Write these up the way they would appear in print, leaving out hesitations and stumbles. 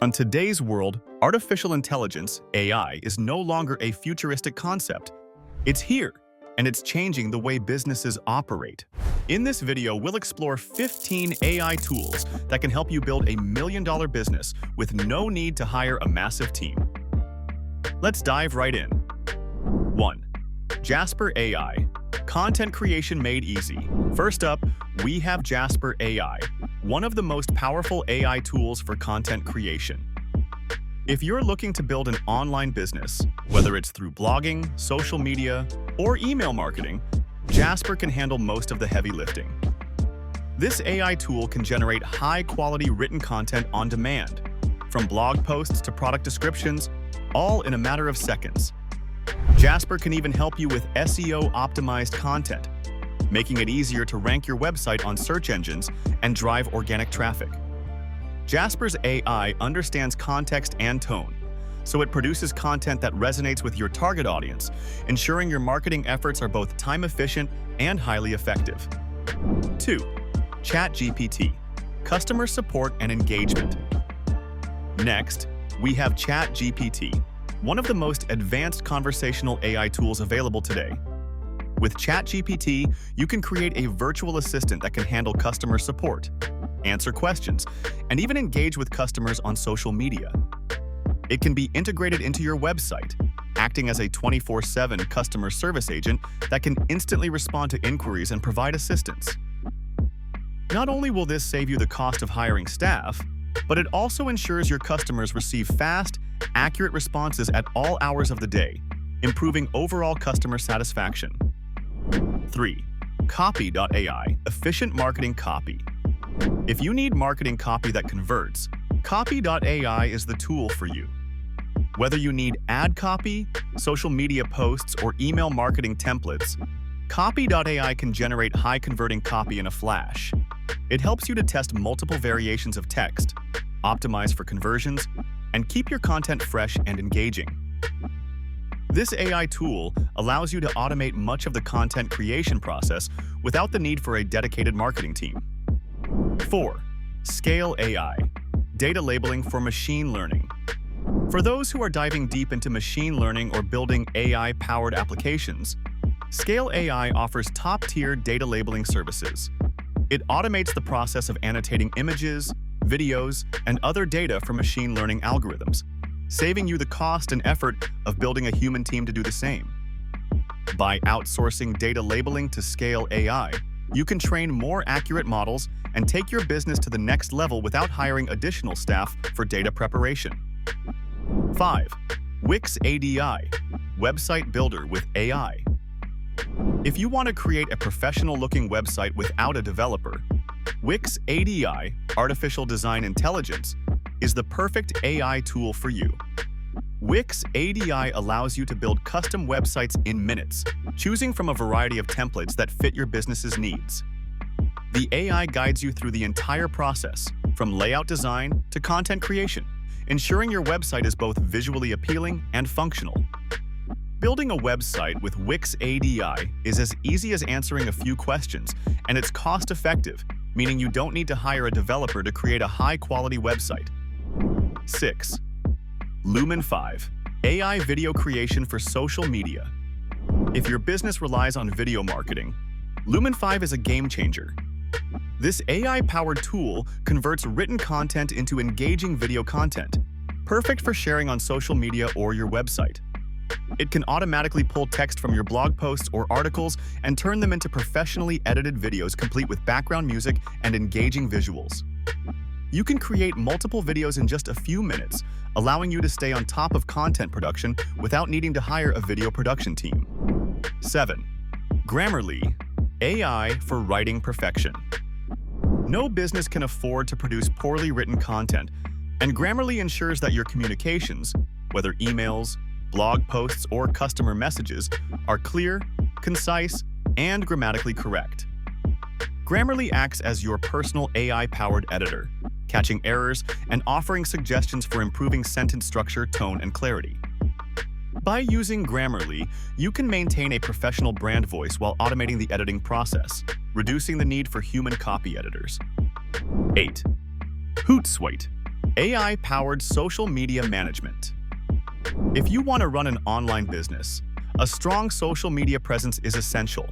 On today's world, artificial intelligence, AI, is no longer a futuristic concept. It's here, and it's changing the way businesses operate. In this video, we'll explore 15 AI tools that can help you build a million-dollar business with no need to hire a massive team. Let's dive right in. 1. Jasper AI. Content creation made easy. First up, we have Jasper AI, one of the most powerful AI tools for content creation. If you're looking to build an online business, whether it's through blogging, social media, or email marketing, Jasper can handle most of the heavy lifting. This AI tool can generate high-quality written content on demand, from blog posts to product descriptions, all in a matter of seconds. Jasper can even help you with SEO-optimized content, making it easier to rank your website on search engines and drive organic traffic. Jasper's AI understands context and tone, so it produces content that resonates with your target audience, ensuring your marketing efforts are both time-efficient and highly effective. 2. ChatGPT. Customer support and engagement. Next, we have ChatGPT, one of the most advanced conversational AI tools available today. With ChatGPT, you can create a virtual assistant that can handle customer support, answer questions, and even engage with customers on social media. It can be integrated into your website, acting as a 24/7 customer service agent that can instantly respond to inquiries and provide assistance. Not only will this save you the cost of hiring staff, but it also ensures your customers receive fast, accurate responses at all hours of the day, improving overall customer satisfaction. 3. Copy.ai. Efficient marketing copy. If you need marketing copy that converts, Copy.ai is the tool for you. Whether you need ad copy, social media posts, or email marketing templates, Copy.ai can generate high-converting copy in a flash. It helps you to test multiple variations of text, optimize for conversions, and keep your content fresh and engaging. This AI tool allows you to automate much of the content creation process without the need for a dedicated marketing team. 4. Scale AI. Data labeling for machine learning. For those who are diving deep into machine learning or building AI-powered applications, Scale AI offers top-tier data labeling services. It automates the process of annotating images, videos, and other data for machine learning algorithms, saving you the cost and effort of building a human team to do the same. By outsourcing data labeling to Scale AI, you can train more accurate models and take your business to the next level without hiring additional staff for data preparation. 5. Wix ADI. Website builder with AI. If you want to create a professional-looking website without a developer, Wix ADI, Artificial Design Intelligence, is the perfect AI tool for you. Wix ADI allows you to build custom websites in minutes, choosing from a variety of templates that fit your business's needs. The AI guides you through the entire process, from layout design to content creation, ensuring your website is both visually appealing and functional. Building a website with Wix ADI is as easy as answering a few questions, and it's cost-effective, meaning you don't need to hire a developer to create a high-quality website. 6. Lumen 5. AI video creation for social media. If your business relies on video marketing, Lumen 5 is a game-changer. This AI-powered tool converts written content into engaging video content, perfect for sharing on social media or your website. It can automatically pull text from your blog posts or articles and turn them into professionally edited videos complete with background music and engaging visuals. You can create multiple videos in just a few minutes, allowing you to stay on top of content production without needing to hire a video production team. 7. Grammarly. AI for writing perfection. No business can afford to produce poorly written content, and Grammarly ensures that your communications, whether emails, blog posts, or customer messages, are clear, concise, and grammatically correct. Grammarly acts as your personal AI-powered editor, catching errors and offering suggestions for improving sentence structure, tone, and clarity. By using Grammarly, you can maintain a professional brand voice while automating the editing process, reducing the need for human copy editors. 8. Hootsuite. AI-powered social media management. If you want to run an online business, a strong social media presence is essential.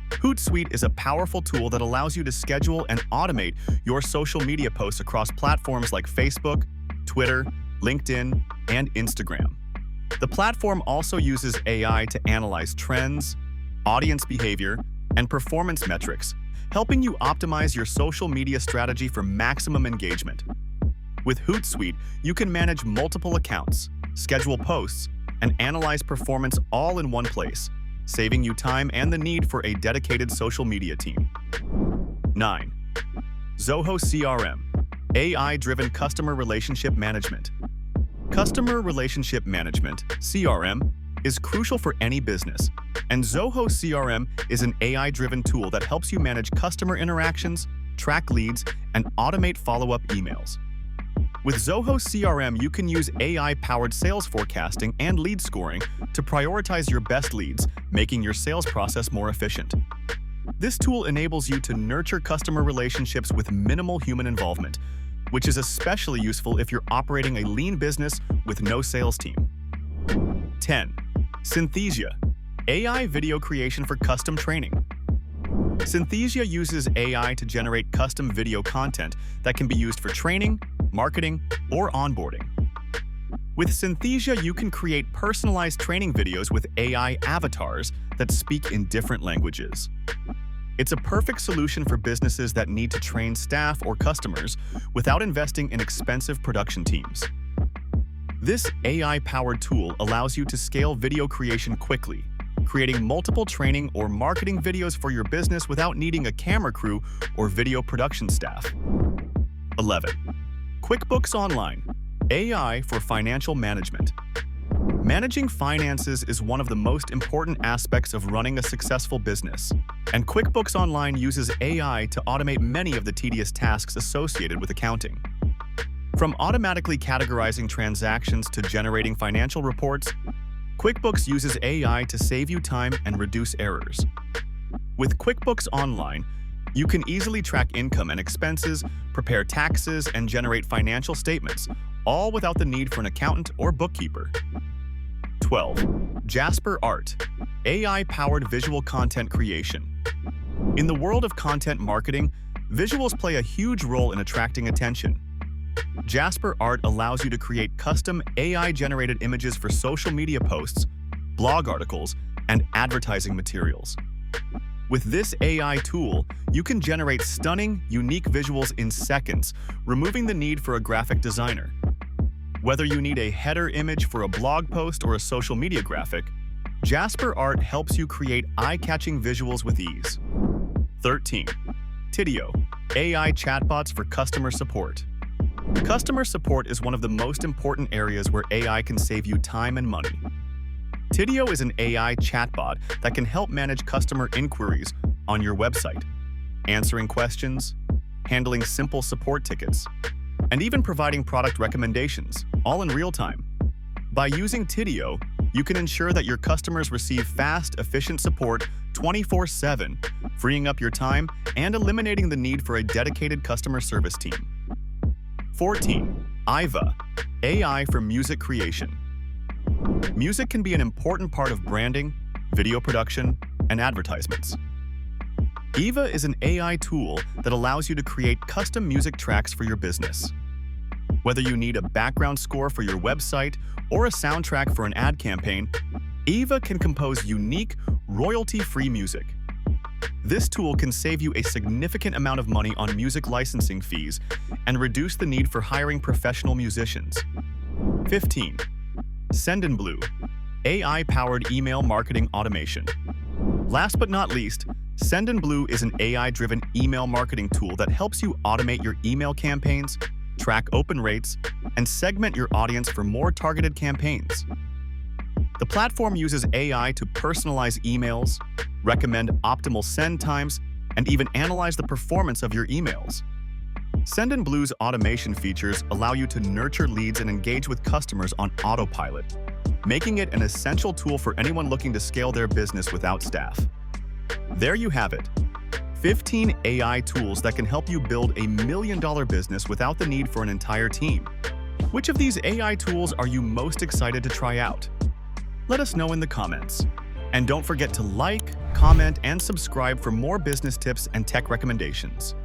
Hootsuite is a powerful tool that allows you to schedule and automate your social media posts across platforms like Facebook, Twitter, LinkedIn, and Instagram. The platform also uses AI to analyze trends, audience behavior, and performance metrics, helping you optimize your social media strategy for maximum engagement. With Hootsuite, you can manage multiple accounts, schedule posts, and analyze performance all in one place, saving you time and the need for a dedicated social media team. 9. Zoho CRM, AI-driven customer relationship management. Customer relationship management, CRM, is crucial for any business, and Zoho CRM is an AI-driven tool that helps you manage customer interactions, track leads, and automate follow-up emails. With Zoho CRM, you can use AI-powered sales forecasting and lead scoring to prioritize your best leads, making your sales process more efficient. This tool enables you to nurture customer relationships with minimal human involvement, which is especially useful if you're operating a lean business with no sales team. 10. Synthesia, AI video creation for custom training. Synthesia uses AI to generate custom video content that can be used for training, marketing, or onboarding. With Synthesia, you can create personalized training videos with AI avatars that speak in different languages. It's a perfect solution for businesses that need to train staff or customers without investing in expensive production teams. This AI-powered tool allows you to scale video creation quickly, creating multiple training or marketing videos for your business without needing a camera crew or video production staff. 11. QuickBooks Online, AI for financial management. Managing finances is one of the most important aspects of running a successful business, and QuickBooks Online uses AI to automate many of the tedious tasks associated with accounting. From automatically categorizing transactions to generating financial reports, QuickBooks uses AI to save you time and reduce errors. With QuickBooks Online, you can easily track income and expenses, prepare taxes, and generate financial statements, all without the need for an accountant or bookkeeper. 12. Jasper Art, AI-powered visual content creation. In the world of content marketing, visuals play a huge role in attracting attention. Jasper Art allows you to create custom AI-generated images for social media posts, blog articles, and advertising materials. With this AI tool, you can generate stunning, unique visuals in seconds, removing the need for a graphic designer. Whether you need a header image for a blog post or a social media graphic, Jasper Art helps you create eye-catching visuals with ease. 13. Tidio, AI chatbots for customer support. Customer support is one of the most important areas where AI can save you time and money. Tidio is an AI chatbot that can help manage customer inquiries on your website, answering questions, handling simple support tickets, and even providing product recommendations, all in real time. By using Tidio, you can ensure that your customers receive fast, efficient support 24/7, freeing up your time and eliminating the need for a dedicated customer service team. 14. IVA, AI for music creation. Music can be an important part of branding, video production, and advertisements. IVA is an AI tool that allows you to create custom music tracks for your business. Whether you need a background score for your website or a soundtrack for an ad campaign, IVA can compose unique, royalty-free music. This tool can save you a significant amount of money on music licensing fees and reduce the need for hiring professional musicians. 15. Sendinblue, AI-powered email marketing automation. Last but not least, Sendinblue is an AI-driven email marketing tool that helps you automate your email campaigns, track open rates, and segment your audience for more targeted campaigns. The platform uses AI to personalize emails, recommend optimal send times, and even analyze the performance of your emails. Sendinblue's automation features allow you to nurture leads and engage with customers on autopilot, making it an essential tool for anyone looking to scale their business without staff. There you have it. 15 AI tools that can help you build a million-dollar business without the need for an entire team. Which of these AI tools are you most excited to try out? Let us know in the comments. And don't forget to like, comment, and subscribe for more business tips and tech recommendations.